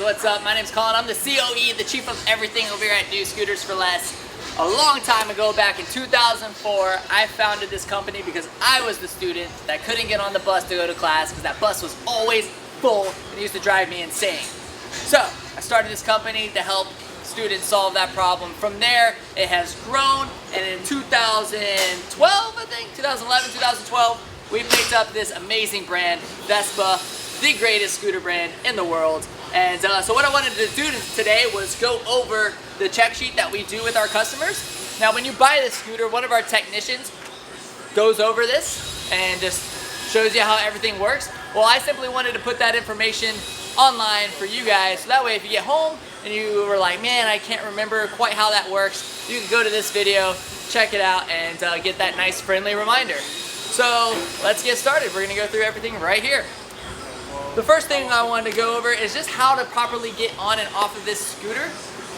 guys, what's up? My name's Collin. I'm the COE, the chief of everything over here at New Scooters for Less. A long time ago, back in 2004, I founded this company because I was the student that couldn't get on the bus to go to class because that bus was always full and it used to drive me insane. So I started this company to help students solve that problem. From there, it has grown, and in 2012, I think, 2011, 2012, we picked up this amazing brand, Vespa, the greatest scooter brand in the world. And so what I wanted to do today was go over the check sheet that we do with our customers. Now, when you buy this scooter, one of our technicians goes over this and just shows you how everything works. Well, I simply wanted to put that information online for you guys, so that way if you get home and you were like, man, I can't remember quite how that works, you can go to this video, check it out, and get that nice friendly reminder. So let's get started. We're gonna go through everything right here. The first thing I wanted to go over is just how to properly get on and off of this scooter.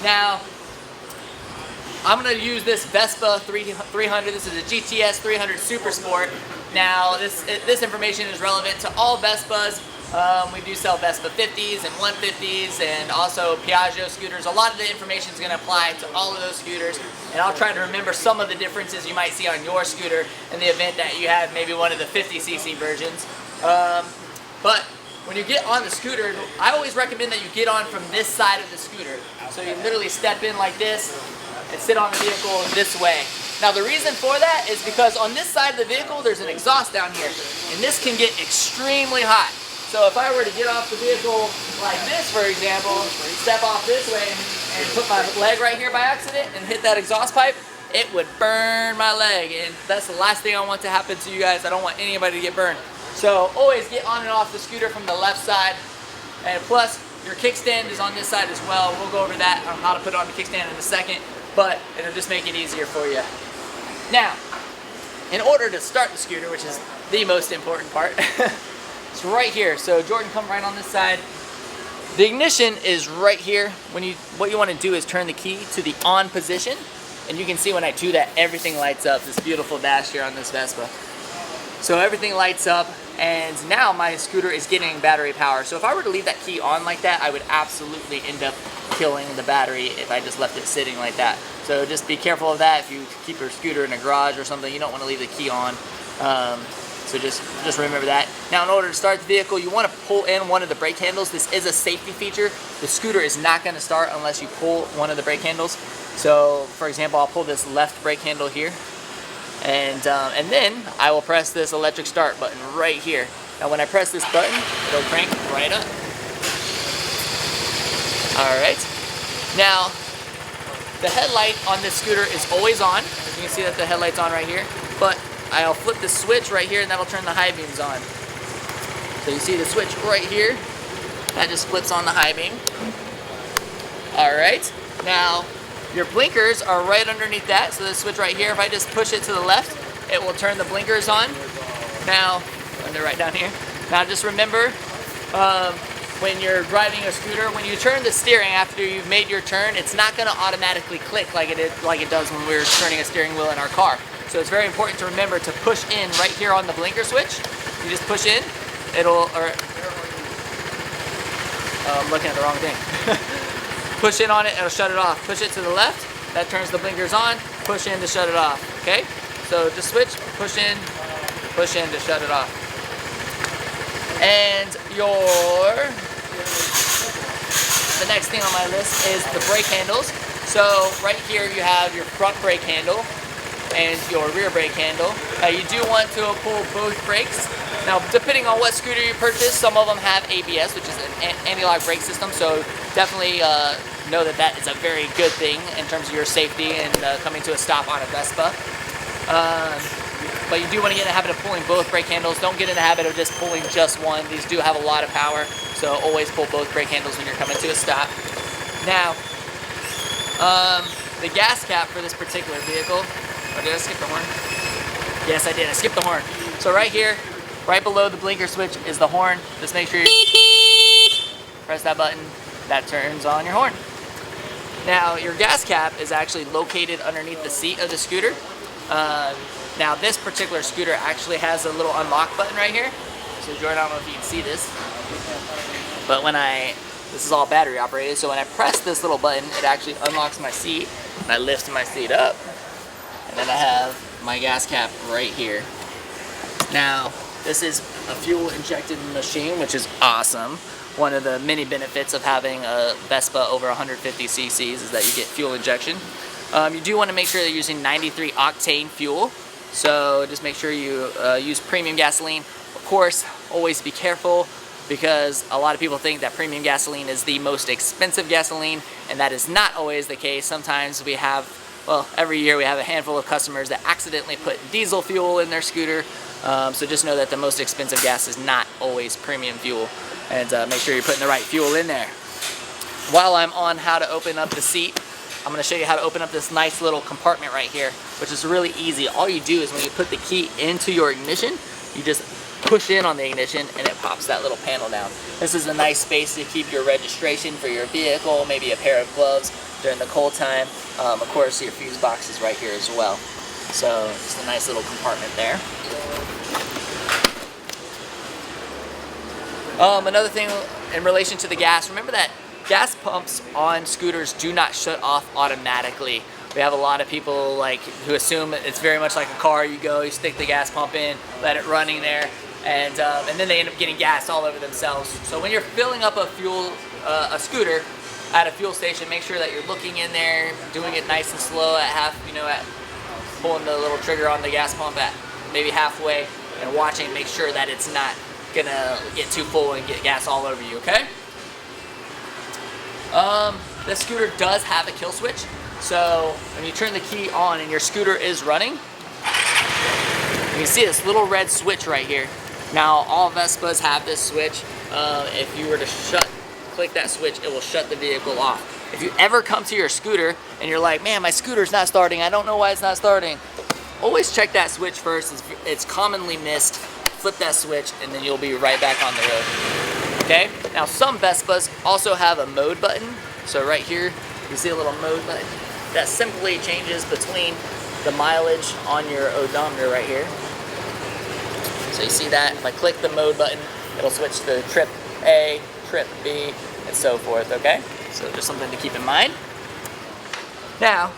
Now, I'm going to use this Vespa 300. This is a GTS 300 Super Sport. Now, this information is relevant to all Vespas. We do sell Vespa 50s and 150s and also Piaggio scooters. A lot of the information is going to apply to all of those scooters, and I'll try to remember some of the differences you might see on your scooter in the event that you have maybe one of the 50cc versions. But when you get on the scooter, I always recommend that you get on from this side of the scooter. So you literally step in like this and sit on the vehicle this way. Now the reason for that is because on this side of the vehicle, there's an exhaust down here, and this can get extremely hot. So if I were to get off the vehicle like this, for example, step off this way and put my leg right here by accident and hit that exhaust pipe, it would burn my leg, and that's the last thing I want to happen to you guys. I don't want anybody to get burned. So always get on and off the scooter from the left side, and plus your kickstand is on this side as well. We'll go over that on how to put it on the kickstand in a second, but it'll just make it easier for you. Now, in order to start the scooter, which is the most important part, it's right here. So Jordan, come right on this side. The ignition is right here. What you want to do is turn the key to the on position, and you can see when I do that, everything lights up. This beautiful dash here on this Vespa. So everything lights up, and now my scooter is getting battery power. So if I were to leave that key on like that, I would absolutely end up killing the battery if I just left it sitting like that. So just be careful of that. If you keep your scooter in a garage or something, you don't want to leave the key on. So just remember that. Now, in order to start the vehicle, you want to pull in one of the brake handles. This is a safety feature. The scooter is not going to start unless you pull one of the brake handles. So, for example, I'll pull this left brake handle here. And then I will press this electric start button right here. Now when I press this button, it'll crank right up. Alright. Now, the headlight on this scooter is always on. You can see that the headlight's on right here. But I'll flip the switch right here, and that'll turn the high beams on. So you see the switch right here. That just flips on the high beam. Alright. Now, your blinkers are right underneath that, so the switch right here, if I just push it to the left, it will turn the blinkers on. Now, and they're right down here. Now just remember, when you're driving a scooter, when you turn the steering after you've made your turn, it's not going to automatically click like it does when we're turning a steering wheel in our car. So it's very important to remember to push in right here on the blinker switch. You just push in, I'm looking at the wrong thing. Push in on it, it'll shut it off. Push it to the left, that turns the blinkers on. Push in to shut it off, okay? So just switch, push in to shut it off. And the next thing on my list is the brake handles. So right here you have your front brake handle and your rear brake handle. You do want to pull both brakes. Now, depending on what scooter you purchase, some of them have ABS, which is an anti-lock brake system, so definitely know that that is a very good thing in terms of your safety and coming to a stop on a Vespa. But you do want to get in the habit of pulling both brake handles. Don't get in the habit of just pulling just one. These do have a lot of power, so always pull both brake handles when you're coming to a stop. Now, the gas cap for this particular vehicle, or did I skip the horn? Yes, I did. I skipped the horn. So right here, right below the blinker switch is the horn. Just make sure you press that button. That turns on your horn. Now, your gas cap is actually located underneath the seat of the scooter. Now, this particular scooter actually has a little unlock button right here. So, Jordan, I don't know if you can see this, but when I this is all battery operated. So when I press this little button, it actually unlocks my seat, and I lift my seat up, and then I have my gas cap right here. Now, this is a fuel injected machine, which is awesome. One of the many benefits of having a Vespa over 150 cc's is that you get fuel injection. You do want to make sure that you're using 93 octane fuel. So just make sure you use premium gasoline. Of course, always be careful, because a lot of people think that premium gasoline is the most expensive gasoline, and that is not always the case. Sometimes we have, well, every year we have a handful of customers that accidentally put diesel fuel in their scooter. So just know that the most expensive gas is not always premium fuel, and make sure you're putting the right fuel in there. While I'm on how to open up the seat, I'm going to show you how to open up this nice little compartment right here, which is really easy. All you do is when you put the key into your ignition, you just push in on the ignition and it pops that little panel down. This is a nice space to keep your registration for your vehicle, maybe a pair of gloves during the cold time. Of course, your fuse box is right here as well. So just a nice little compartment there. Another thing in relation to the gas, remember that gas pumps on scooters do not shut off automatically. We have a lot of people who assume it's very much like a car. You go, you stick the gas pump in, let it running there, and then they end up getting gas all over themselves. So when you're filling up a scooter at a fuel station, make sure that you're looking in there, doing it nice and slow at pulling the little trigger on the gas pump at maybe halfway, and watching, make sure that it's not gonna get too full and get gas all over you, okay? This scooter does have a kill switch, so when you turn the key on and your scooter is running, you can see this little red switch right here. Now, all Vespas have this switch. If you were to click that switch, it will shut the vehicle off. If you ever come to your scooter and you're like, man, my scooter's not starting, I don't know why it's not starting, always check that switch first. It's commonly missed. Flip that switch and then you'll be right back on the road. Okay, now some Vespas also have a mode button. So right here, you see a little mode button that simply changes between the mileage on your odometer right here. So you see that, if I click the mode button, it'll switch to trip A, trip B, and so forth, okay? So just something to keep in mind. Now,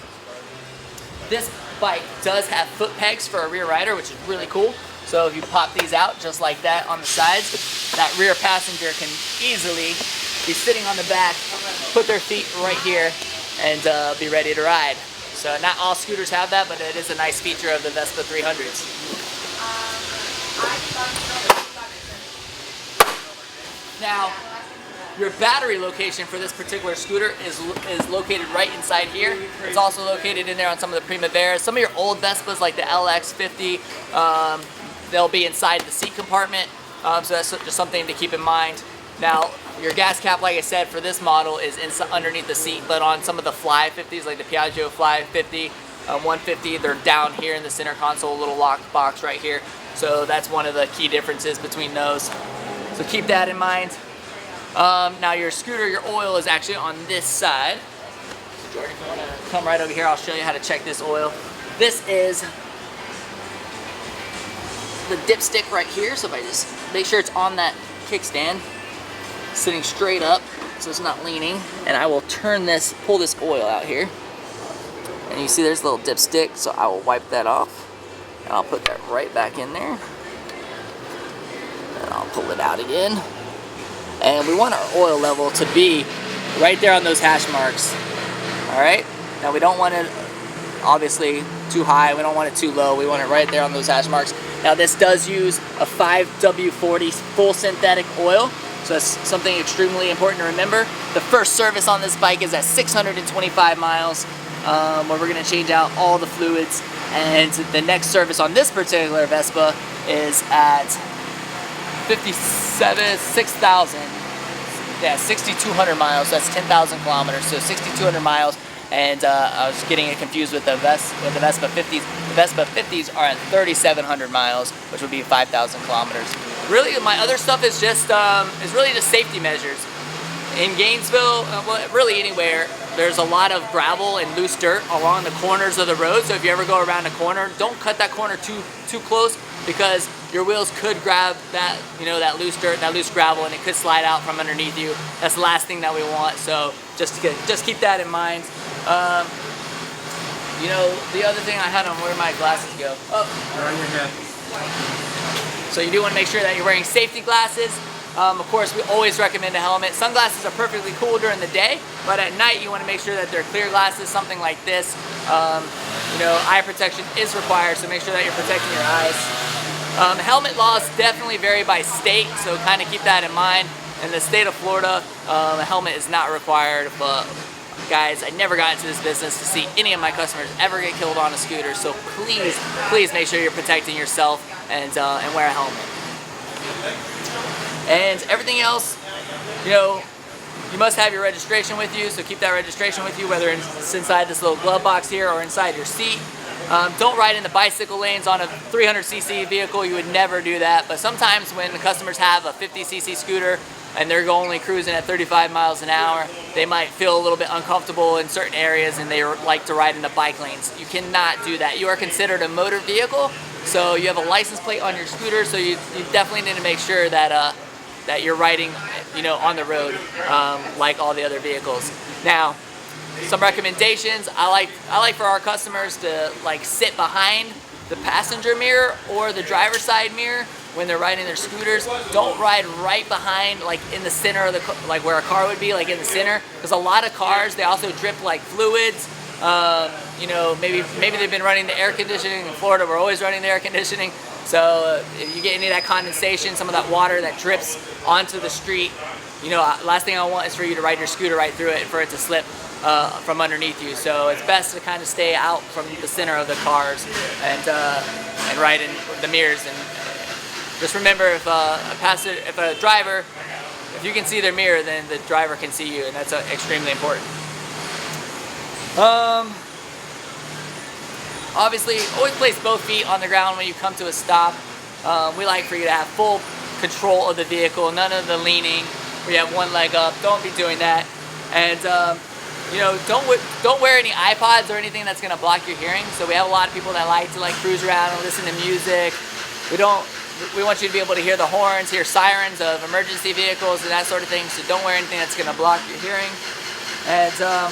this bike does have foot pegs for a rear rider, which is really cool. So if you pop these out just like that on the sides, that rear passenger can easily be sitting on the back, put their feet right here, and be ready to ride. So not all scooters have that, but it is a nice feature of the Vespa 300s. Now, your battery location for this particular scooter is located right inside here. It's also located in there on some of the Primaveras. Some of your old Vespas, like the LX50, they'll be inside the seat compartment. So that's just something to keep in mind. Now, your gas cap, like I said, for this model is underneath the seat, but on some of the Fly 50s, like the Piaggio Fly 50, 150, they're down here in the center console, a little lock box right here. So that's one of the key differences between those. So keep that in mind. Now your scooter, your oil is actually on this side. So Jordan, if you want to come right over here, I'll show you how to check this oil. This is the dipstick right here. So if I just make sure it's on that kickstand, sitting straight up so it's not leaning, and I will pull this oil out here, and you see there's a little dipstick, so I will wipe that off and I'll put that right back in there, and I'll pull it out again. And we want our oil level to be right there on those hash marks. Alright, now we don't want it obviously too high, we don't want it too low, we want it right there on those hash marks. Now this does use a 5W40 full synthetic oil, so that's something extremely important to remember. The first service on this bike is at 625 miles, where we're going to change out all the fluids. And the next service on this particular Vespa is at 6,200 miles. So that's 10,000 kilometers. So 6,200 miles. And I was getting it confused with the Vespa 50s. The Vespa 50s are at 3,700 miles, which would be 5,000 kilometers. Really, my other stuff is really just safety measures. In Gainesville, well, really anywhere, there's a lot of gravel and loose dirt along the corners of the road. So if you ever go around a corner, don't cut that corner too close, because your wheels could grab that, you know, that loose dirt, that loose gravel, and it could slide out from underneath you. That's the last thing that we want. So just keep that in mind. You know, the other thing I had on, where my glasses go? Oh, they're on your head. So you do want to make sure that you're wearing safety glasses. Of course, we always recommend a helmet. Sunglasses are perfectly cool during the day, but at night you want to make sure that they're clear glasses, something like this. You know, eye protection is required, so make sure that you're protecting your eyes. Helmet laws definitely vary by state, so kind of keep that in mind. In the state of Florida, a helmet is not required, but guys, I never got into this business to see any of my customers ever get killed on a scooter, so please make sure you're protecting yourself and wear a helmet. And everything else, you know, you must have your registration with you, so keep that registration with you, whether it's inside this little glove box here or inside your seat. Don't ride in the bicycle lanes on a 300cc vehicle. You would never do that, but sometimes when the customers have a 50cc scooter and they're only cruising at 35 miles an hour, they might feel a little bit uncomfortable in certain areas and they like to ride in the bike lanes. You cannot do that. You are considered a motor vehicle, so you have a license plate on your scooter, so you definitely need to make sure that that you're riding, you know, on the road like all the other vehicles. Now, some recommendations. I like for our customers to like sit behind the passenger mirror or the driver's side mirror when they're riding their scooters. Don't ride right behind, like in the center of the, like where a car would be, like in the center, because a lot of cars, they also drip like fluids. You know, maybe they've been running the air conditioning. In Florida, we're always running the air conditioning. So if you get any of that condensation, some of that water that drips onto the street, you know, last thing I want is for you to ride your scooter right through it and for it to slip from underneath you. So it's best to kind of stay out from the center of the cars and ride in the mirrors. And just remember, if a driver, if you can see their mirror, then the driver can see you, and that's extremely important. Obviously, always place both feet on the ground when you come to a stop. We like for you to have full control of the vehicle, none of the leaning where you have one leg up. Don't be doing that. And you know, don't wear any iPods or anything that's gonna block your hearing. So we have a lot of people that like to cruise around and listen to music. We want you to be able to hear the horns, hear sirens of emergency vehicles and that sort of thing. So don't wear anything that's gonna block your hearing. And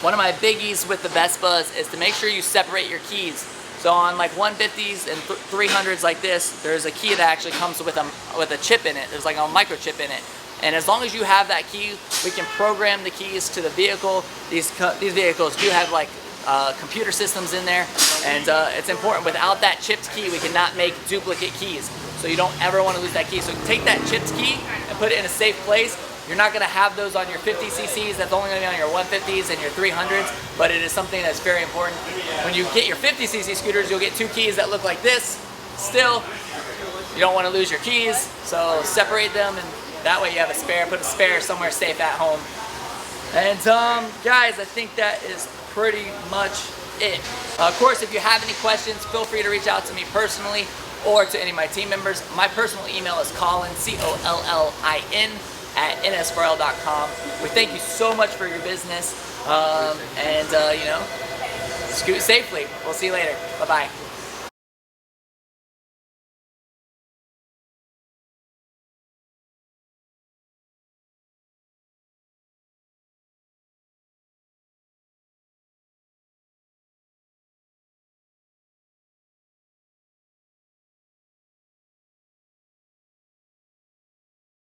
one of my biggies with the Vespas is to make sure you separate your keys. So on like 150s and 300s like this, there's a key that actually comes with a chip in it. There's like a microchip in it. And as long as you have that key, we can program the keys to the vehicle. These vehicles do have like computer systems in there, and it's important. Without that chipped key, we cannot make duplicate keys. So you don't ever want to lose that key. So take that chipped key and put it in a safe place. You're not going to have those on your 50cc's. That's only going to be on your 150s and your 300s, but it is something that's very important. When you get your 50cc scooters, you'll get two keys that look like this. Still, you don't want to lose your keys, so separate them, and that way you have a spare. Put a spare somewhere safe at home. And guys, I think that is pretty much it. Of course, if you have any questions, feel free to reach out to me personally or to any of my team members. My personal email is Collin, Collin, @nsforl.com. We thank you so much for your business, and you know, scoot safely. We'll see you later. Bye-bye.